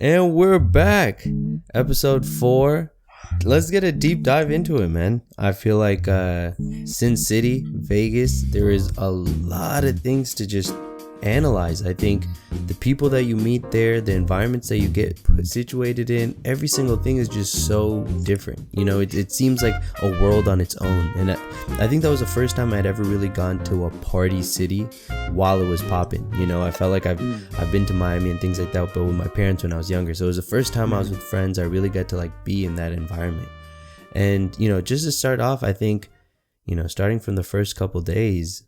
And we're back. Episode 4. Let's get a deep dive into it, man. I feel like Sin City, Vegas, there is a lot of things to just analyze. I think the people that you meet there, the environments that you get situated in, every single thing is just so different. You know, it seems like a world on its own. And I think that was the first time I'd ever really gone to a party city while it was popping. You know, I felt like I've been to Miami and things like that, but with my parents when I was younger. So it was the first time I was with friends. I really got to like be in that environment. And, you know, just to start off, I think, you know, starting from the first couple days,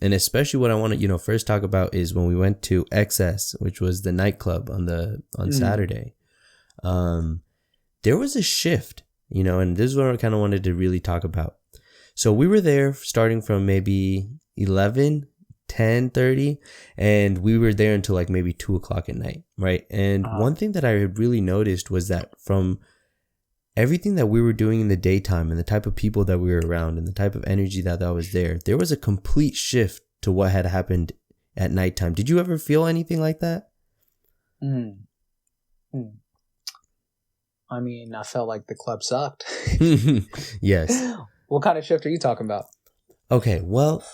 and especially what I want to, you know, first talk about is when we went to XS, which was the nightclub on Saturday. There was a shift, you know, and this is what I kind of wanted to really talk about. So we were there starting from maybe 10:30, and we were there until like maybe 2 o'clock at night, right? And one thing that I had really noticed was that from everything that we were doing in the daytime and the type of people that we were around and the type of energy that was there was a complete shift to what had happened at nighttime. Did you ever feel anything like that? I mean, I felt like the club sucked. Yes. What kind of shift are you talking about? Okay, well,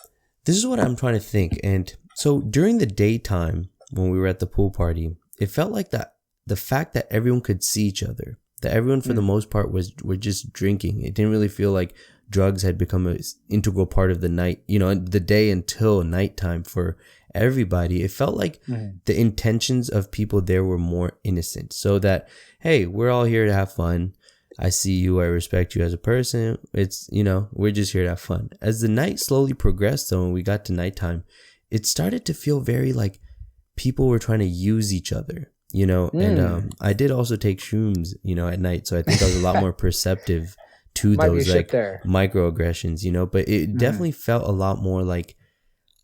this is what I'm trying to think. And so during the daytime, when we were at the pool party, it felt like that the fact that everyone could see each other, that everyone for the most part were just drinking. It didn't really feel like drugs had become an integral part of the night, you know, the day until nighttime for everybody. It felt like the intentions of people there were more innocent. So that, hey, we're all here to have fun. I see you. I respect you as a person. It's, you know, we're just here to have fun. As the night slowly progressed, though, and we got to nighttime, it started to feel very like people were trying to use each other. You know, and I did also take shrooms, you know, at night. So I think I was a lot more perceptive to those like microaggressions, you know, but it definitely felt a lot more like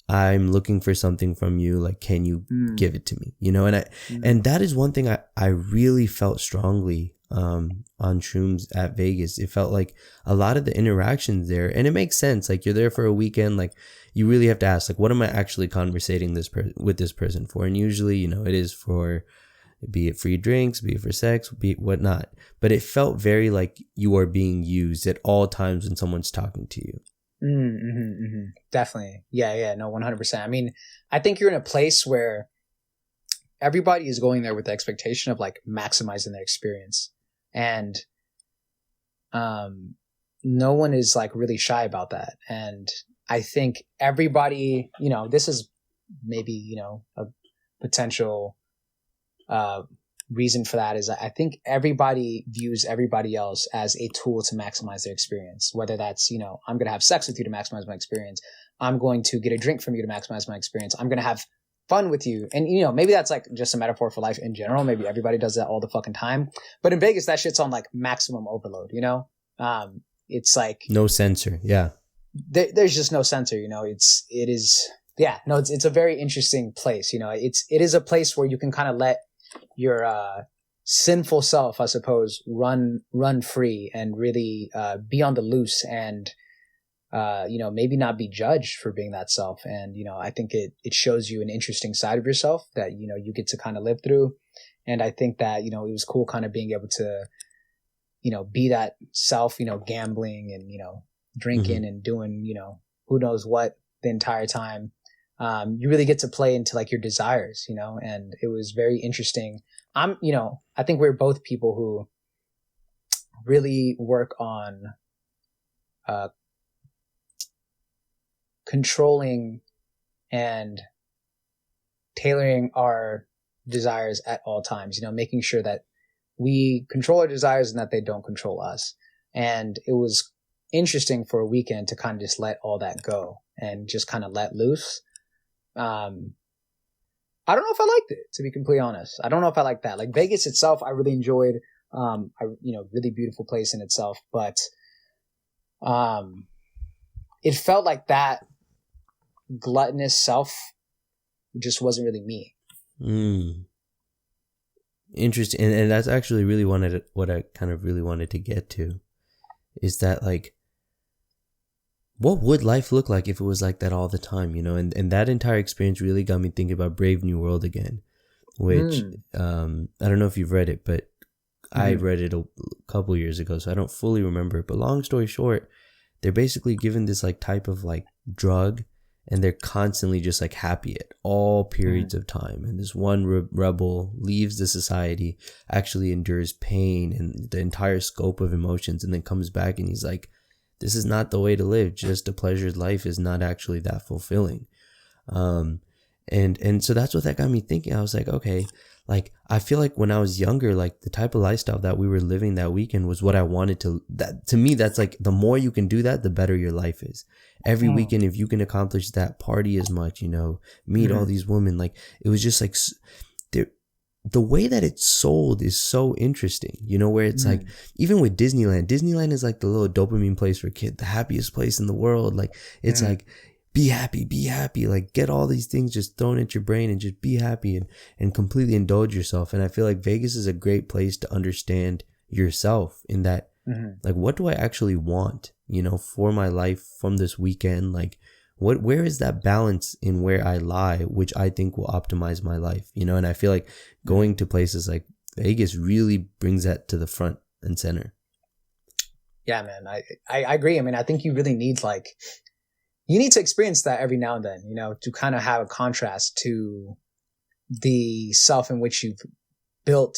I'm looking for something from you. Like, can you give it to me? You know, and that is one thing I really felt strongly on shrooms at Vegas. It felt like a lot of the interactions there, and it makes sense. Like, you're there for a weekend, like you really have to ask, like, what am I actually conversating with this person for? And usually, you know, it is for, be it free drinks, be it for sex, be it whatnot. But it felt very like you are being used at all times when someone's talking to you. Definitely. Yeah. No, 100%. I mean, I think you're in a place where everybody is going there with the expectation of like maximizing their experience. And no one is like really shy about that. And I think everybody, you know, this is maybe, you know, a potential reason for that is I think everybody views everybody else as a tool to maximize their experience. Whether that's, you know, I'm going to have sex with you to maximize my experience. I'm going to get a drink from you to maximize my experience. I'm going to have fun with you. And, you know, maybe that's like just a metaphor for life in general. Maybe everybody does that all the fucking time. But in Vegas, that shit's on like maximum overload, you know? It's like no censor. Yeah. There's just no censor, you know, it's a very interesting place. You know, it is a place where you can kind of let your sinful self, I suppose, run free and really be on the loose and you know, maybe not be judged for being that self. And, you know, I think it shows you an interesting side of yourself that, you know, you get to kind of live through. And I think that, you know, it was cool kind of being able to, you know, be that self, you know, gambling and, you know, drinking and doing, you know, who knows what the entire time. You really get to play into like your desires, you know, and it was very interesting. You know, I think we're both people who really work on controlling and tailoring our desires at all times, you know, making sure that we control our desires and that they don't control us. And it was interesting for a weekend to kind of just let all that go and just kind of let loose. I don't know if I liked it, to be completely honest. I don't know if I like that. Like Vegas itself, I really enjoyed, you know, really beautiful place in itself, but, it felt like that gluttonous self just wasn't really me. Interesting. And that's actually really what I kind of really wanted to get to is that like, what would life look like if it was like that all the time, you know? And that entire experience really got me thinking about Brave New World again. which I don't know if you've read it, but I read it a couple years ago, so I don't fully remember it. But long story short, they're basically given this like type of like drug, and they're constantly just like happy at all periods of time. And this one rebel leaves the society, actually endures pain and the entire scope of emotions, and then comes back and he's like, this is not the way to live. Just a pleasured life is not actually that fulfilling. And so that's what that got me thinking. I was like, okay, like I feel like when I was younger, like the type of lifestyle that we were living that weekend was what I wanted to. That to me, that's like the more you can do that, the better your life is. Every weekend, if you can accomplish that, party as much, you know, meet all these women, like it was just like the way that it's sold is so interesting, you know, where it's like, even with Disneyland is like the little dopamine place for kids, the happiest place in the world. Like it's like, be happy, like get all these things just thrown at your brain and just be happy and completely indulge yourself. And I feel like Vegas is a great place to understand yourself in that, like, what do I actually want, you know, for my life from this weekend? Like, where is that balance in where I lie, which I think will optimize my life, you know? And I feel like going to places like Vegas really brings that to the front and center. Yeah, man, I agree. I mean, I think you really need you need to experience that every now and then, you know, to kind of have a contrast to the self in which you've built,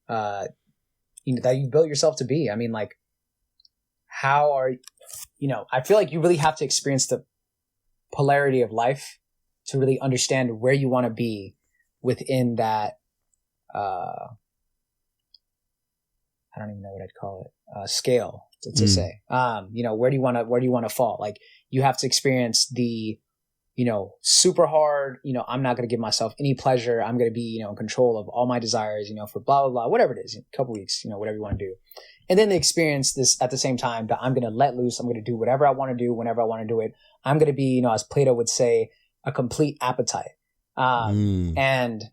you know, that you built yourself to be. I mean, like, you know, I feel like you really have to experience the polarity of life to really understand where you want to be within that, I don't even know what I'd call it, scale to say, you know, where do you want to fall? Like, you have to experience the, you know, super hard, you know, I'm not going to give myself any pleasure. I'm going to be, you know, in control of all my desires, you know, for blah, blah, blah, whatever it is, a couple weeks, you know, whatever you want to do. And then they experience this at the same time that I'm going to let loose. I'm going to do whatever I want to do whenever I want to do it. I'm going to be, you know, as Plato would say, a complete appetite. And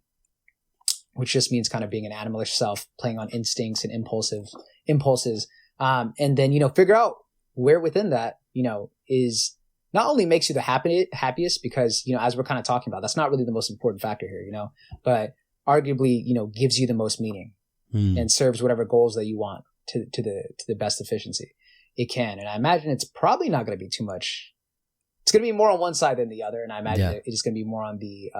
which just means kind of being an animalish self, playing on instincts and impulses. And then, you know, figure out where within that, you know, is not only makes you the happiest because, you know, as we're kind of talking about, that's not really the most important factor here, you know, but arguably, you know, gives you the most meaning and serves whatever goals that you want to the best efficiency it can. And I imagine it's probably not going to be too much. It's going to be more on one side than the other. And I imagine it's going to be more on the,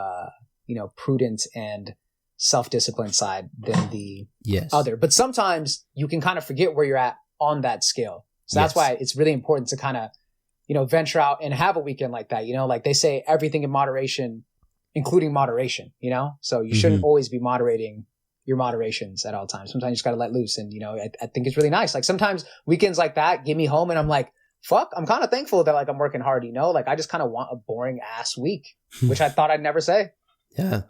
you know, prudent and self-discipline side than the other. But sometimes you can kind of forget where you're at on that scale. So that's why it's really important to kind of, you know, venture out and have a weekend like that. You know, like they say, everything in moderation, including moderation, you know? So you shouldn't always be moderating your moderations at all times. Sometimes you just got to let loose. And, you know, I think it's really nice. Like sometimes weekends like that get me home and I'm like, fuck, I'm kind of thankful that like I'm working hard, you know? Like I just kind of want a boring ass week, which I thought I'd never say. Yeah.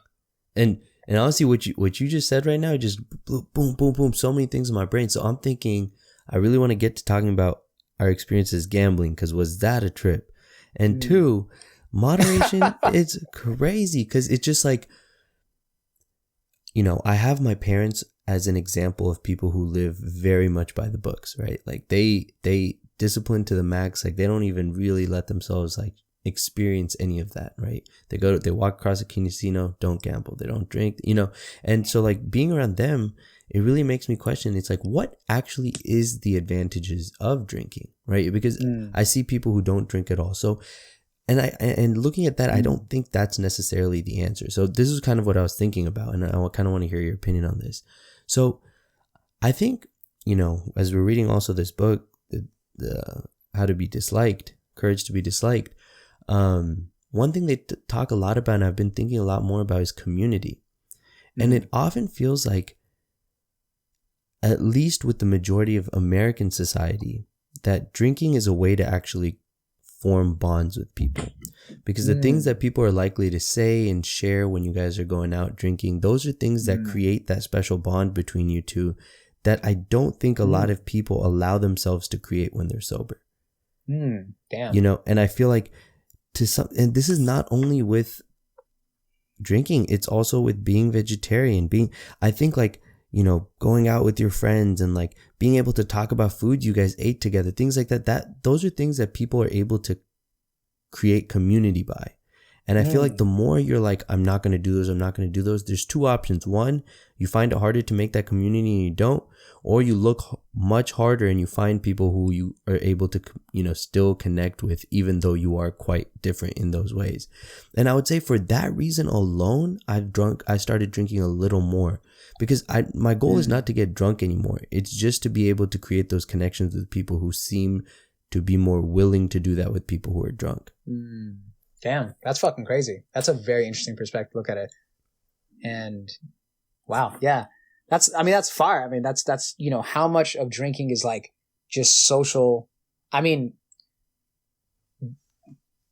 And honestly, what you just said right now, just boom, boom, boom, so many things in my brain. So I'm thinking, I really want to get to talking about our experiences gambling, because was that a trip? And two, moderation, it's crazy because it's just like, you know, I have my parents as an example of people who live very much by the books, right? Like they discipline to the max. Like they don't even really let themselves like experience any of that, right? They walk across a casino, don't gamble, they don't drink, you know? And so like being around them, it really makes me question. It's like, what actually is the advantages of drinking, right? Because I see people who don't drink at all. So, and looking at that, I don't think that's necessarily the answer. So this is kind of what I was thinking about, and I kind of want to hear your opinion on this. So I think, you know, as we're reading also this book, the How to Be Disliked, Courage to Be Disliked, one thing they talk a lot about, and I've been thinking a lot more about, is community. And it often feels like, at least with the majority of American society, that drinking is a way to actually form bonds with people. Because the things that people are likely to say and share when you guys are going out drinking, those are things that create that special bond between you two that I don't think a lot of people allow themselves to create when they're sober. Damn. You know, and I feel like and this is not only with drinking, it's also with being vegetarian, I think like, you know, going out with your friends and like being able to talk about food you guys ate together, things like that, those are things that people are able to create community by. And I feel like the more you're like, I'm not going to do those, I'm not going to do those, there's two options. One, you find it harder to make that community and you don't, or you look much harder and you find people who you are able to, still connect with, even though you are quite different in those ways. And I would say for that reason alone, I started drinking a little more, because my goal is not to get drunk anymore. It's just to be able to create those connections with people who seem to be more willing to do that with people who are drunk. Damn, that's fucking crazy. That's a very interesting perspective to look at it. And wow, yeah. That's fire. I mean, that's, how much of drinking is like just social. I mean,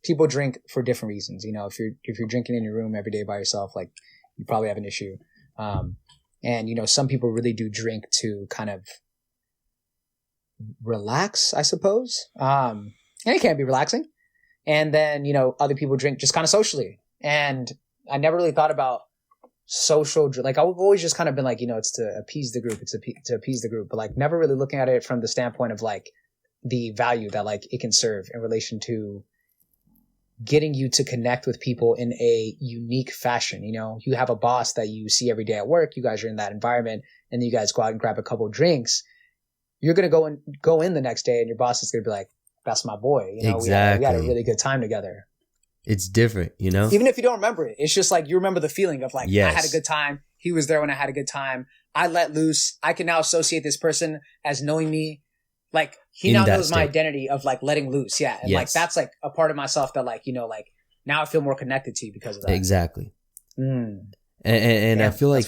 people drink for different reasons. If you're drinking in your room every day by yourself, like, you probably have an issue. And some people really do drink to kind of relax, I suppose. And it can be relaxing. And then, other people drink just kind of socially. And I never really thought about social, like I've always just kind of been like, it's to appease the group, to appease the group, but like never really looking at it from the standpoint of like the value that like it can serve in relation to getting you to connect with people in a unique fashion. You have a boss that you see every day at work, you guys are in that environment, and then you guys go out and grab a couple of drinks. You're going to go in the next day and your boss is going to be like, that's my boy. Exactly. We had a really good time together. It's different, Even if you don't remember it, it's just like you remember the feeling of like, yes. I had a good time. He was there when I had a good time. I let loose. I can now associate this person as knowing me. Like he now knows my identity of like letting loose. Yeah. And like, that's like a part of myself that like, like now I feel more connected to you because of that. Exactly. And I feel like,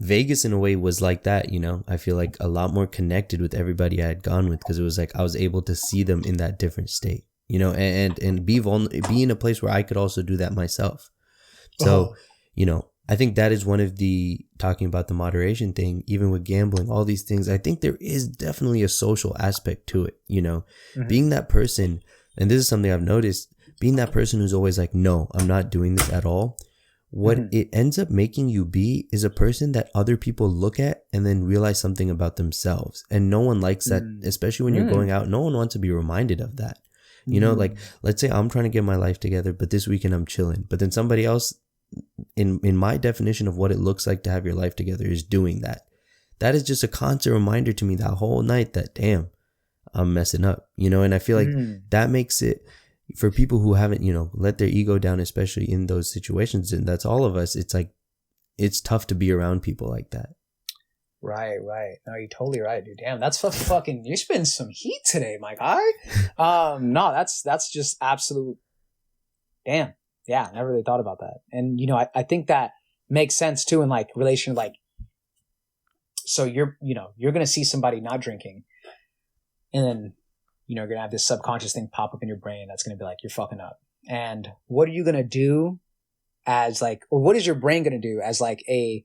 Vegas in a way was like that, I feel like a lot more connected with everybody I had gone with, because it was like I was able to see them in that different state, and be in a place where I could also do that myself. So, I think that is one of the, talking about the moderation thing, even with gambling, all these things, I think there is definitely a social aspect to it, being that person. And this is something I've noticed, being that person who's always like, no, I'm not doing this at all. What it ends up making you be is a person that other people look at and then realize something about themselves. And no one likes that, especially when you're going out. No one wants to be reminded of that. Like, let's say I'm trying to get my life together, but this weekend I'm chilling. But then somebody else, in my definition of what it looks like to have your life together, is doing that. That is just a constant reminder to me that whole night that, damn, I'm messing up, and I feel like that makes it, for people who haven't, let their ego down, especially in those situations, and that's all of us, it's like, it's tough to be around people like that. Right. No, you're totally right, dude. Damn, that's fucking, you're spitting some heat today, my guy. No, that's just absolute, damn. Yeah, I never really thought about that. And, I think that makes sense too in like relation, like, so you're going to see somebody not drinking, and then, you're going to have this subconscious thing pop up in your brain that's going to be like, you're fucking up. And what are you going to do as like, or what is your brain going to do as like a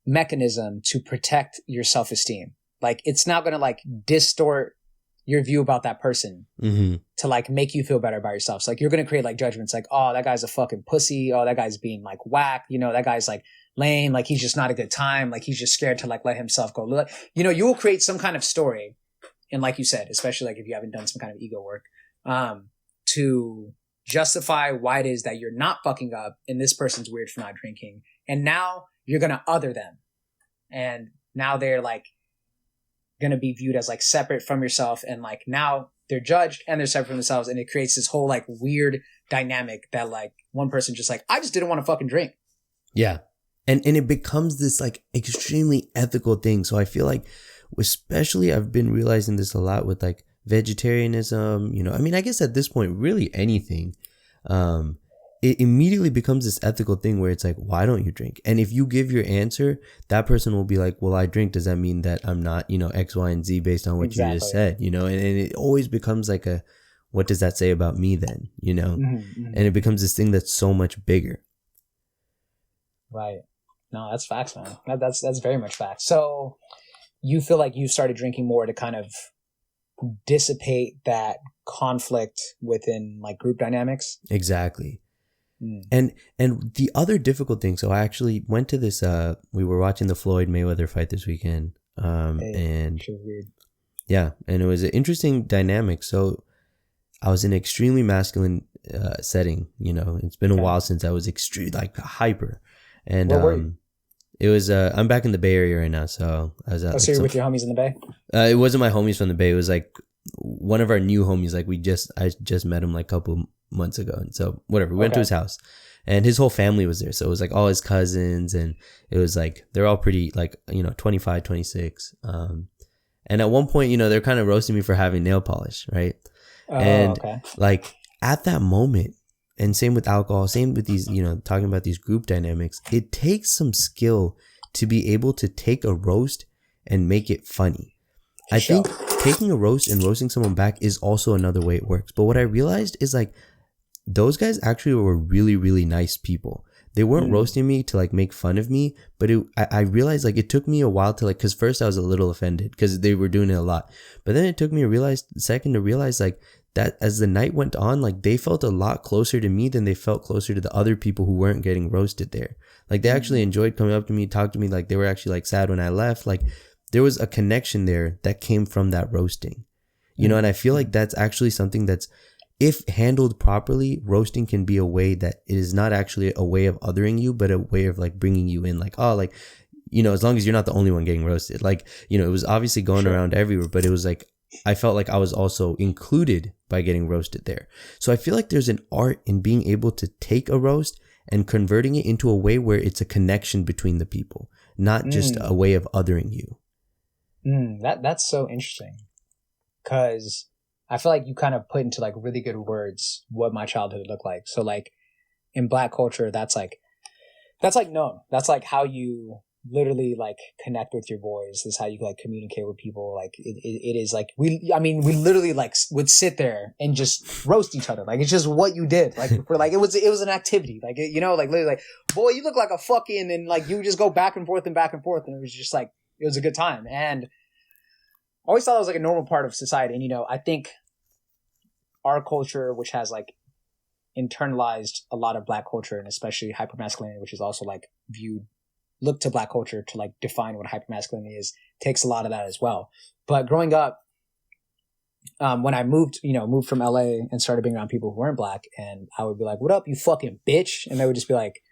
mechanism to protect your self-esteem? Like, it's not going to like distort your view about that person to like make you feel better about yourself. So like, you're going to create like judgments like, oh, that guy's a fucking pussy. Oh, that guy's being like whack. That guy's like lame. Like, he's just not a good time. Like, he's just scared to like let himself go. You will create some kind of story. And like you said, especially like if you haven't done some kind of ego work, to justify why it is that you're not fucking up and this person's weird for not drinking. And now you're going to other them. And now they're like going to be viewed as like separate from yourself. And like now they're judged and they're separate from themselves. And it creates this whole like weird dynamic that like one person just like, I just didn't want to fucking drink. Yeah. And it becomes this like extremely ethical thing. So I feel like, especially I've been realizing this a lot with like vegetarianism, I mean, I guess at this point, really anything, it immediately becomes this ethical thing where it's like, why don't you drink? And if you give your answer, that person will be like, well, I drink. Does that mean that I'm not, X, Y, and Z based on what you just said, and it always becomes like what does that say about me then, and it becomes this thing that's so much bigger. Right. No, that's facts, man. That's very much facts. So you feel like you started drinking more to kind of dissipate that conflict within like group dynamics? Exactly. And the other difficult thing, so I actually went to this, we were watching the Floyd Mayweather fight this weekend. And yeah, and it was an interesting dynamic. So I was in an extremely masculine setting. You know, it's been a Okay. while since I was extreme, like hyper. And Where were you? it was I'm back in the Bay Area right now, so I was at Oh, so you're with your homies in the Bay? it wasn't my homies from the Bay. It was like one of our new homies. Like I just met him like a couple months ago, and so whatever. We went to Okay. his house, and his whole family was there. So it was like all his cousins, and it was like they're all pretty like 25, 26. And at one point, they're kind of roasting me for having nail polish, right? Oh, And okay. like at that moment, and same with alcohol, same with these, talking about these group dynamics, it takes some skill to be able to take a roast and make it funny. I Sure. think taking a roast and roasting someone back is also another way it works. But what I realized is like those guys actually were really, really nice people. They weren't roasting me to like make fun of me, but I realized like it took me a while to like, cause first I was a little offended because they were doing it a lot, but then it took me a second to realize like that as the night went on, like they felt a lot closer to me than they felt closer to the other people who weren't getting roasted there. Like they actually enjoyed coming up to me, talk to me, like they were actually like sad when I left. Like there was a connection there that came from that roasting, and I feel like that's actually something that's, if handled properly, roasting can be a way that it is not actually a way of othering you, but a way of like bringing you in, like, oh, like, as long as you're not the only one getting roasted, like, it was obviously going around everywhere, but it was like, I felt like I was also included by getting roasted there. So I feel like there's an art in being able to take a roast and converting it into a way where it's a connection between the people, not just a way of othering you. That's so interesting, because I feel like you kind of put into like really good words what my childhood looked like. So like in Black culture, that's like known. That's like how you literally like connect with your boys. This is how you like communicate with people. Like it is like we literally like would sit there and just roast each other. Like it's just what you did. Like for like it was an activity. Like like literally like, boy, you look like a fucking, and like you would just go back and forth, and it was just like it was a good time. And I always thought it was like a normal part of society. And I think our culture, which has like internalized a lot of Black culture, and especially hypermasculinity, which is also like look to Black culture to like define what hypermasculinity is, takes a lot of that as well. But growing up, when I moved from LA and started being around people who weren't Black, and I would be like, "What up, you fucking bitch?" And they would just be like,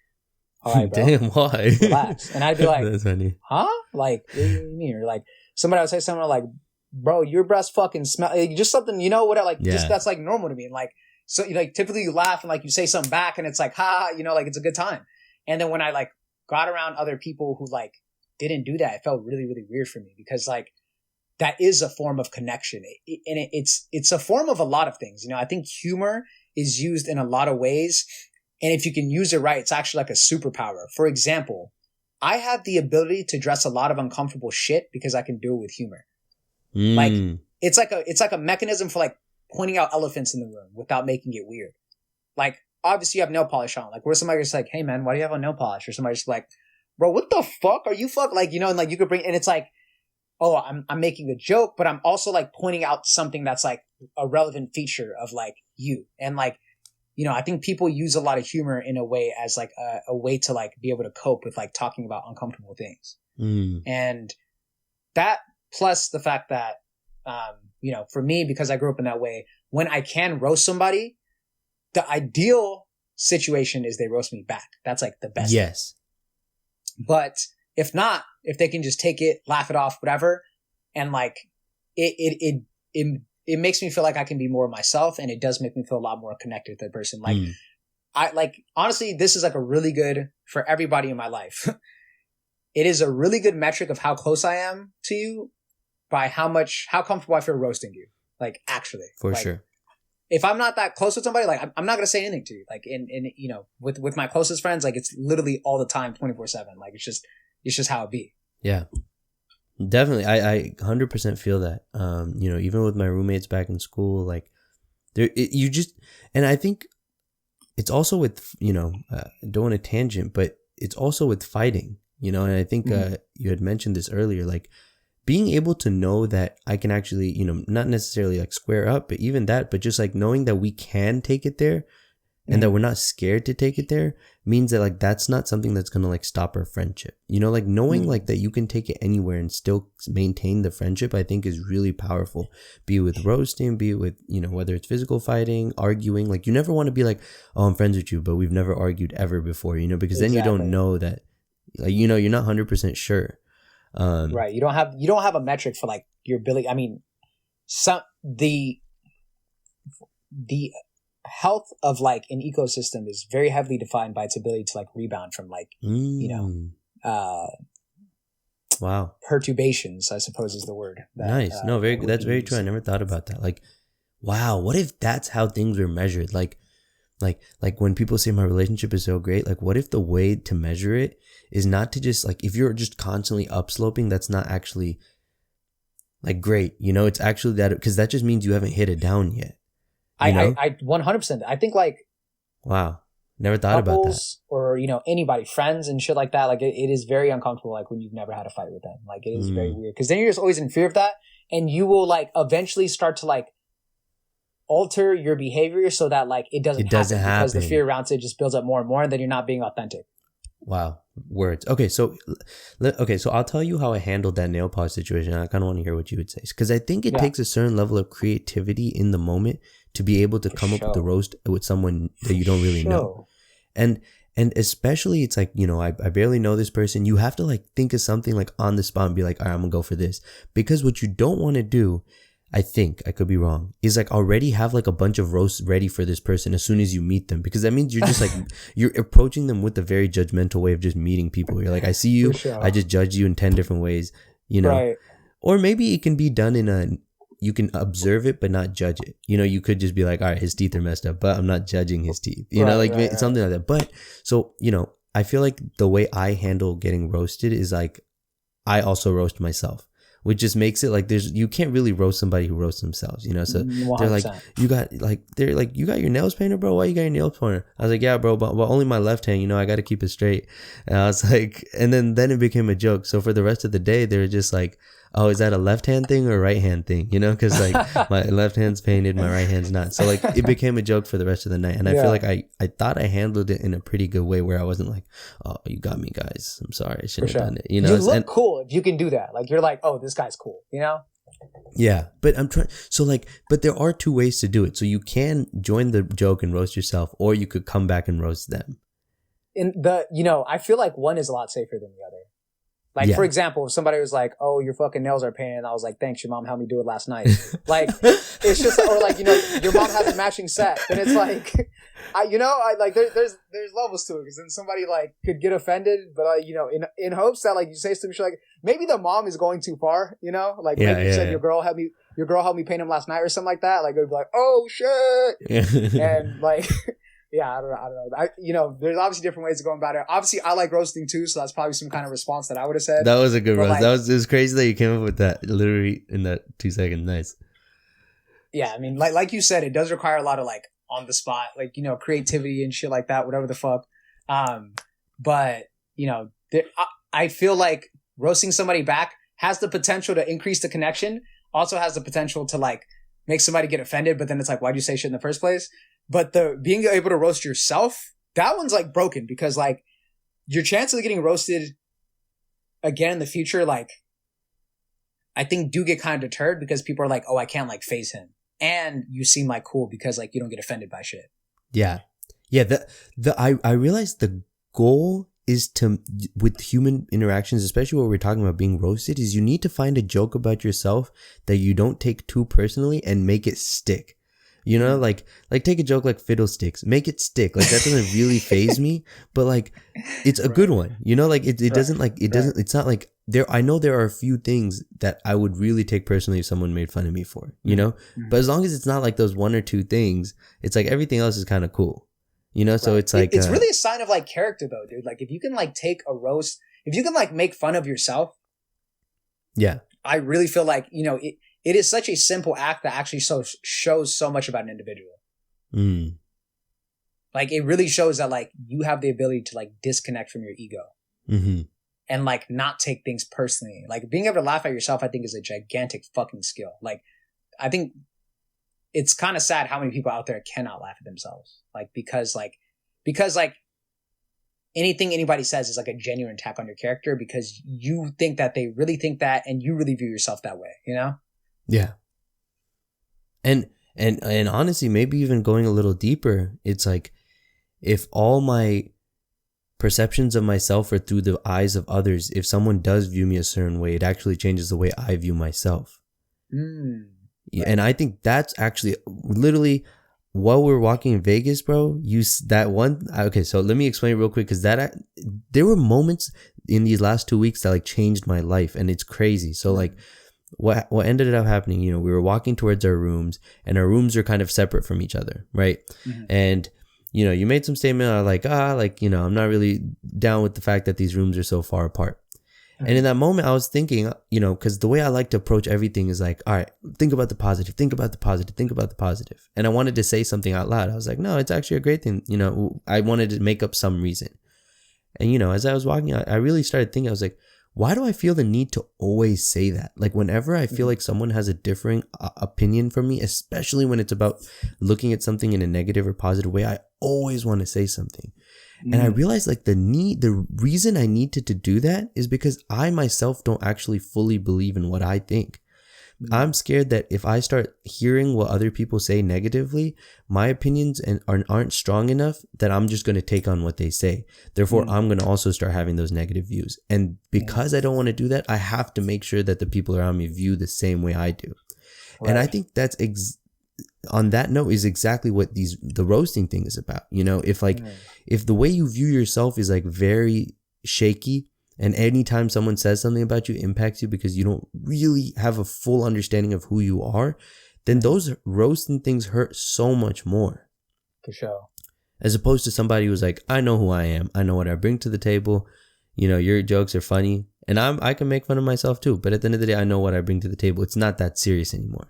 "All right, bro, damn, why?" Relax. And I'd be like, that's funny. Huh? Like, what do you mean? Or like somebody would say something like, "Bro, your breath fucking smell," like, just something, whatever, like just that's like normal to me. And like, so like typically you laugh and like you say something back and it's like, ha, like it's a good time. And then when I like got around other people who like didn't do that, it felt really, really weird for me, because like that is a form of connection. And it's a form of a lot of things. I think humor is used in a lot of ways. And if you can use it right, it's actually like a superpower. For example, I have the ability to address a lot of uncomfortable shit because I can do it with humor. Like it's like a mechanism for like pointing out elephants in the room without making it weird. Like obviously you have nail polish on. Like where somebody just like, "Hey man, why do you have on nail polish?" Or somebody just like, "Bro, what the fuck are you fuck?" Like, and like you could bring, and it's like, oh, I'm making a joke, but I'm also like pointing out something that's like a relevant feature of like you. And like, I think people use a lot of humor in a way as like a way to like be able to cope with like talking about uncomfortable things. And that, plus the fact that, for me, because I grew up in that way, when I can roast somebody, the ideal situation is they roast me back. That's like the best. Yes. But if not, if they can just take it, laugh it off, whatever, and like it makes me feel like I can be more myself, and it does make me feel a lot more connected to the person. Like I like, honestly, this is like a really good for everybody in my life. It is a really good metric of how close I am to you by how comfortable I feel roasting you. Like actually, for like, sure. If I'm not that close with somebody, like I'm not gonna say anything to you. Like in with my closest friends, like it's literally all the time, 24/7. Like it's just how it be. Yeah, definitely. I 100% feel that. Even with my roommates back in school, like and I think it's also with, don't want to tangent, but it's also with fighting, and I think you had mentioned this earlier, like being able to know that I can actually, not necessarily like square up, but even that, but just like knowing that we can take it there and that we're not scared to take it there means that like that's not something that's gonna like stop our friendship. You know, like knowing like that you can take it anywhere and still maintain the friendship, I think is really powerful. Be it with roasting, be it with, you know, whether it's physical fighting, arguing. Like you never want to be like, oh, I'm friends with you, but we've never argued ever before, you know, because then you don't know that, like, you know, you're not 100% sure. Right. You don't have a metric for like your ability. I mean, the health of like an ecosystem is very heavily defined by its ability to like rebound from like wow, perturbations, I suppose is the word. Nice. No, very good. That's very true. I never thought about that. Like, wow, what if that's how things were measured? Like when people say my relationship is so great, like what if the way to measure it is not to just like, if you're just constantly upsloping, that's not actually like great, you know, it's actually that, because that just means you haven't hit it down yet. I 100%. I think like, wow, never thought about that. Or, you know, anybody, friends and shit like that. Like it is very uncomfortable. Like when you've never had a fight with them, like it is very weird. Cause then you're just always in fear of that. And you will like eventually start to like alter your behavior so that like it doesn't happen because the fear around it just builds up more and more. And then you're not being authentic. Wow. Words. Okay. So I'll tell you how I handled that nail polish situation. I kind of want to hear what you would say. Cause I think it takes a certain level of creativity in the moment to be able to come up with the roast with someone that you don't really know. And especially it's like, you know, I barely know this person. You have to like think of something like on the spot and be like, all right, I'm gonna go for this. Because what you don't want to do, I think, I could be wrong, is like already have like a bunch of roasts ready for this person as soon as you meet them. Because that means you're just like, you're approaching them with a very judgmental way of just meeting people. You're like, I see you, I just judge you in 10 different ways, you know? Right. Or maybe it can be done in you can observe it but not judge it. You know, you could just be like, all right, his teeth are messed up, but I'm not judging his teeth. You know, like something like that. But so, you know, I feel like the way I handle getting roasted is like, I also roast myself, which just makes it like you can't really roast somebody who roasts themselves, you know? So 100%. They're like, you got your nails painted, bro? Why you got your nails painted? I was like, yeah, bro, but only my left hand, you know, I got to keep it straight. And I was like, and then it became a joke. So for the rest of the day, they were just like, oh, is that a left hand thing or a right hand thing? You know, because like my left hand's painted, my right hand's not. So like it became a joke for the rest of the night. And I feel like I thought I handled it in a pretty good way where I wasn't like, oh, you got me, guys. I'm sorry. I shouldn't have done it. You know, you look cool if you can do that. Like you're like, oh, this guy's cool, you know? Yeah. But I'm trying. So like, but there are two ways to do it. So you can join the joke and roast yourself, or you could come back and roast them. I feel like one is a lot safer than the other. Like, for example, if somebody was like, oh, your fucking nails are painted, and I was like, thanks, your mom helped me do it last night. Like, it's just, or like, you know, your mom has a matching set. And it's like, there's levels to it. Cause then somebody like could get offended, but you know, in hopes that like you say something like, maybe the mom is going too far, you know? Like, you said, your girl helped me paint him last night or something like that. Like, it would be like, oh shit. And like, yeah, I don't know. There's obviously different ways of going about it. Obviously, I like roasting too, so that's probably some kind of response that I would have said. That was a good roast. Like, it was crazy that you came up with that literally in that 2 seconds. Nice. Yeah, I mean, like you said, it does require a lot of like on the spot, like, you know, creativity and shit like that, whatever the fuck. But you know, I feel like roasting somebody back has the potential to increase the connection. Also has the potential to like make somebody get offended, but then it's like, why'd you say shit in the first place? But the being able to roast yourself, that one's like broken because like your chances of getting roasted again in the future, like I think do get kind of deterred because people are like, oh, I can't like face him. And you seem like cool because like you don't get offended by shit. Yeah. Yeah. I realized the goal is with human interactions, especially what we're talking about being roasted, is you need to find a joke about yourself that you don't take too personally and make it stick. You know, like take a joke like fiddlesticks, make it stick. Like that doesn't really faze me, but like it's a good one. You know, like it doesn't like it doesn't. It's not like I know there are a few things that I would really take personally if someone made fun of me for. You know, but as long as it's not like those one or two things, it's like everything else is kind of cool. You know, so it's like it's really a sign of like character though, dude. Like if you can like take a roast, if you can like make fun of yourself, yeah, I really feel like, you know, it is such a simple act that actually shows so much about an individual. Mm. Like it really shows that like you have the ability to like disconnect from your ego and like not take things personally. Like being able to laugh at yourself, I think is a gigantic fucking skill. Like I think it's kind of sad how many people out there cannot laugh at themselves. Like, because anything anybody says is like a genuine attack on your character because you think that they really think that and you really view yourself that way, you know? Yeah. And honestly, maybe even going a little deeper, it's like if all my perceptions of myself are through the eyes of others, if someone does view me a certain way, it actually changes the way I view myself. Right. And I think that's actually literally while we were walking in Vegas, bro, okay, so let me explain it real quick because there were moments in these last 2 weeks that like changed my life and it's crazy. So like what ended up happening, we were walking towards our rooms and our rooms are kind of separate from each other, right? Mm-hmm. And you made some statement like, I'm not really down with the fact that these rooms are so far apart. Mm-hmm. And in that moment, I was thinking, because the way I like to approach everything is like, all right, think about the positive, think about the positive, think about the positive. And I wanted to say something out loud. I was like, no, it's actually a great thing. I wanted to make up some reason. And, as I was walking, I really started thinking, I was like, why do I feel the need to always say that? Like whenever I feel like someone has a differing opinion from me, especially when it's about looking at something in a negative or positive way, I always want to say something. And I realized like the reason I needed to do that is because I myself don't actually fully believe in what I think. I'm scared that if I start hearing what other people say negatively, my opinions aren't strong enough that I'm just going to take on what they say. Therefore, I'm going to also start having those negative views. And because I don't want to do that, I have to make sure that the people around me view the same way I do. Right. And I think that's on that note is exactly what the roasting thing is about. If the way you view yourself is like very shaky, and anytime someone says something about you impacts you because you don't really have a full understanding of who you are, then those roasting things hurt so much more. For sure. As opposed to somebody who's like, I know who I am. I know what I bring to the table. Your jokes are funny. And I can make fun of myself too. But at the end of the day, I know what I bring to the table. It's not that serious anymore.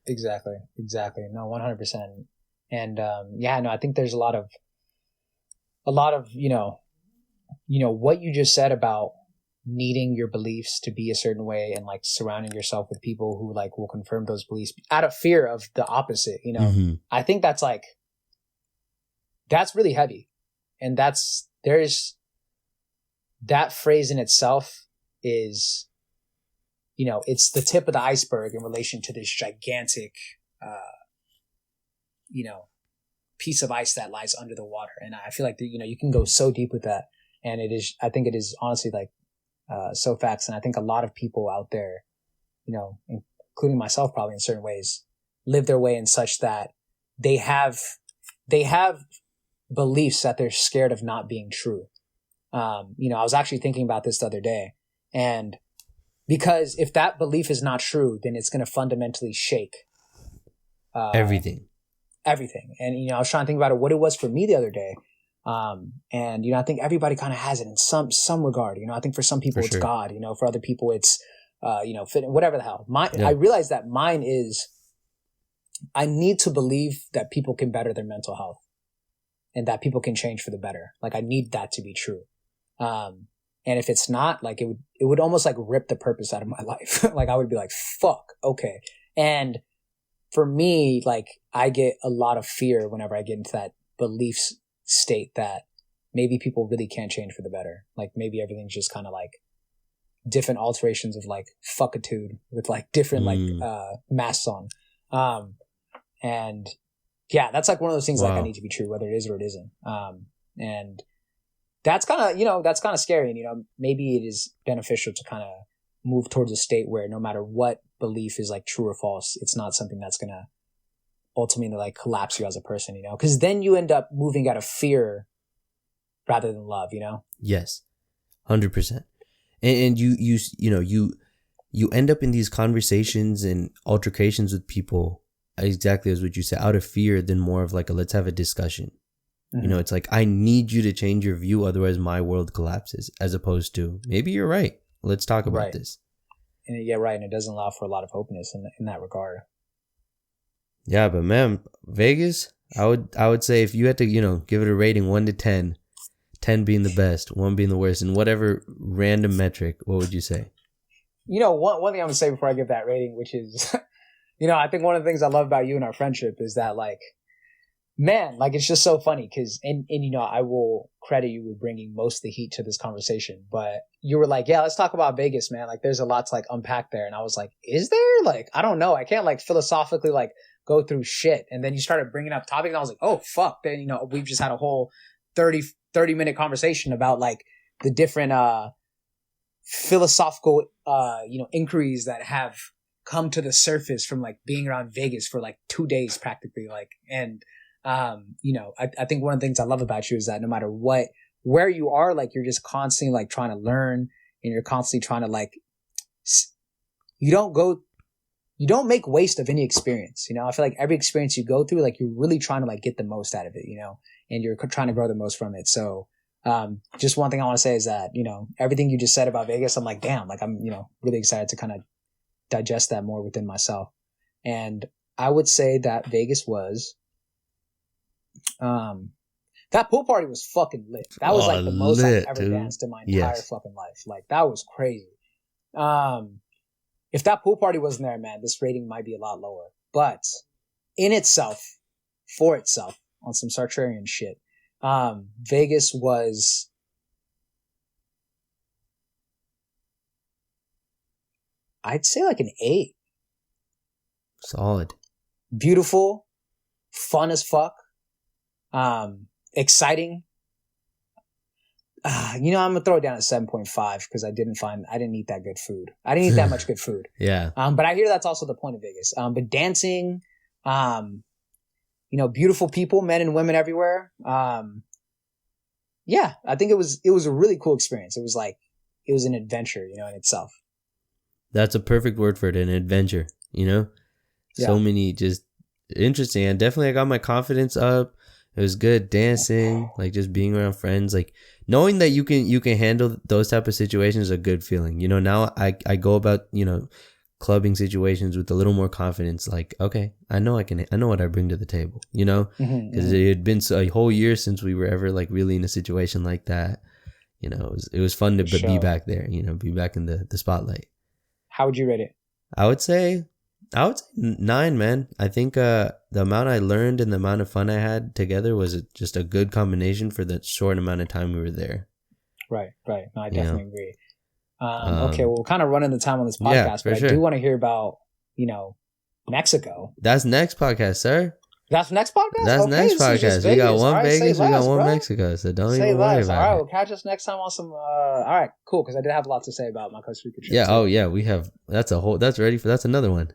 Exactly. No, 100%. And I think there's a lot of what you just said about needing your beliefs to be a certain way and like surrounding yourself with people who like will confirm those beliefs out of fear of the opposite, Mm-hmm. I think that's really heavy. And there's that phrase in itself is, it's the tip of the iceberg in relation to this gigantic, piece of ice that lies under the water. And I feel like you can go so deep with that. And I think it is honestly like, so facts. And I think a lot of people out there, including myself probably in certain ways, live their way in such that they have beliefs that they're scared of not being true. I was actually thinking about this the other day, and because if that belief is not true, then it's going to fundamentally shake everything. And, I was trying to think about what it was for me the other day. And, I think everybody kind of has it in some regard. I think for some people it's God, for other people it's, whatever the hell. I realized that mine is, I need to believe that people can better their mental health and that people can change for the better. Like I need that to be true. And if it's not, like it would almost like rip the purpose out of my life. Like I would be like, fuck, okay. And for me, like I get a lot of fear whenever I get into that beliefs state that maybe people really can't change for the better. Like maybe everything's just kind of like different alterations of like fuckitude with like different masks on. And yeah, that's like one of those things like I need to be true, whether it is or it isn't. And that's kind of scary. And, maybe it is beneficial to kind of move towards a state where no matter what belief is like true or false, it's not something that's going to ultimately like collapse you as a person, because then you end up moving out of fear rather than love, Yes. 100%. And you end up in these conversations and altercations with people exactly as what you said, out of fear than more of like let's have a discussion. Mm-hmm. It's like, I need you to change your view. Otherwise my world collapses, as opposed to maybe you're right. Let's talk about this. And yeah, right. And it doesn't allow for a lot of openness in that regard. Yeah, but man, Vegas, I would say if you had to, give it a rating 1 to 10, 10 being the best, 1 being the worst, and whatever random metric, what would you say? One thing I'm going to say before I give that rating, which is I think one of the things I love about you and our friendship is that, like, man, like, it's just so funny because, and I will credit you with bringing most of the heat to this conversation, but you were like, yeah, let's talk about Vegas, man. Like, there's a lot to, like, unpack there. And I was like, is there? Like, I don't know. I can't, like, philosophically, like, go through shit. And then you started bringing up topics and I was like, oh, fuck. Then, we've just had a whole 30-minute conversation about, like, the different, philosophical, inquiries that have come to the surface from, like, being around Vegas for, like, 2 days practically. Like, and, I think one of the things I love about you is that no matter where you are, like, you're just constantly, like, trying to learn, and you're constantly trying to, like, you don't make waste of any experience. I feel like every experience you go through, like, you're really trying to, like, get the most out of it, and you're trying to grow the most from it. So, just one thing I want to say is that, everything you just said about Vegas, I'm like, damn, like, I'm, really excited to kind of digest that more within myself. And I would say that Vegas was, that pool party was fucking lit. That was like the most I've ever danced in my entire fucking life. Like, that was crazy. If that pool party wasn't there, man, this rating might be a lot lower. But in itself, for itself, on some Sartrean shit, Vegas was, I'd say, like, an 8. Solid. Beautiful, fun as fuck, exciting. I'm gonna throw it down at 7.5 because I didn't eat that good food. I didn't eat that much good food. Yeah. But I hear that's also the point of Vegas. But dancing, beautiful people, men and women everywhere. Yeah, I think it was a really cool experience. It was an adventure, in itself. That's a perfect word for it, an adventure, So many just interesting. And definitely I got my confidence up. It was good dancing, like, just being around friends, like, knowing that you can handle those type of situations is a good feeling. Now I go about, clubbing situations with a little more confidence. Like, okay, I know what I bring to the table, because it had been a whole year since we were ever, like, really in a situation like that. It was fun to be back there, be back in the spotlight. How would you rate it? I would say 9, man. I think the amount I learned and the amount of fun I had together was just a good combination for the short amount of time we were there. Right. No, I definitely agree. Okay, well, we're kind of running the time on this podcast, but I do want to hear about, Mexico. That's next podcast, sir. That's next podcast? That's next podcast. We got one Vegas, we got one Mexico, so don't even worry about it. All right, we'll catch us next time on some, all right, cool, because I did have a lot to say about my Costa Rica trip. Yeah, we have, that's another one.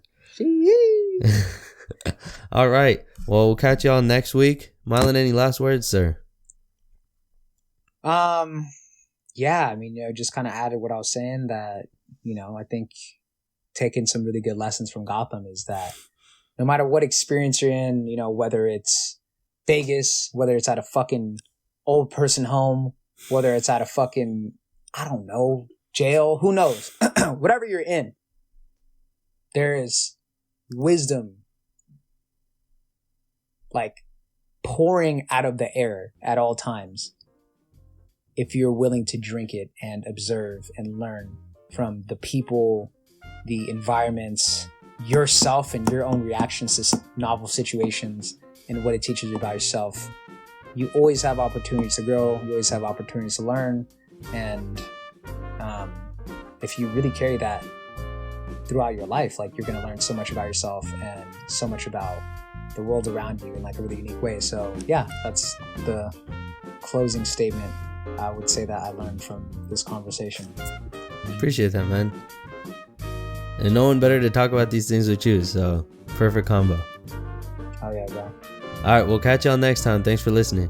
All right, well, we'll catch y'all next week. Mylan, any last words, sir? Yeah, I mean, just kind of added what I was saying, that, I think taking some really good lessons from Gotham is that no matter what experience you're in, whether it's Vegas, whether it's at a fucking old person home, whether it's at a fucking, I don't know, jail, who knows, whatever you're in, there is wisdom, like, pouring out of the air at all times if you're willing to drink it and observe and learn from the people, the environments, yourself, and your own reactions to novel situations and what it teaches you about yourself. You always have opportunities to grow. You always have opportunities to learn. And if you really carry that throughout your life, like, you're going to learn so much about yourself and so much about the world around you in, like, a really unique way. So yeah, that's the closing statement I would say that I learned from this conversation. Appreciate that, man. And no one better to talk about these things with you, so perfect combo. Oh yeah, bro. All right, we'll catch y'all next time. Thanks for listening.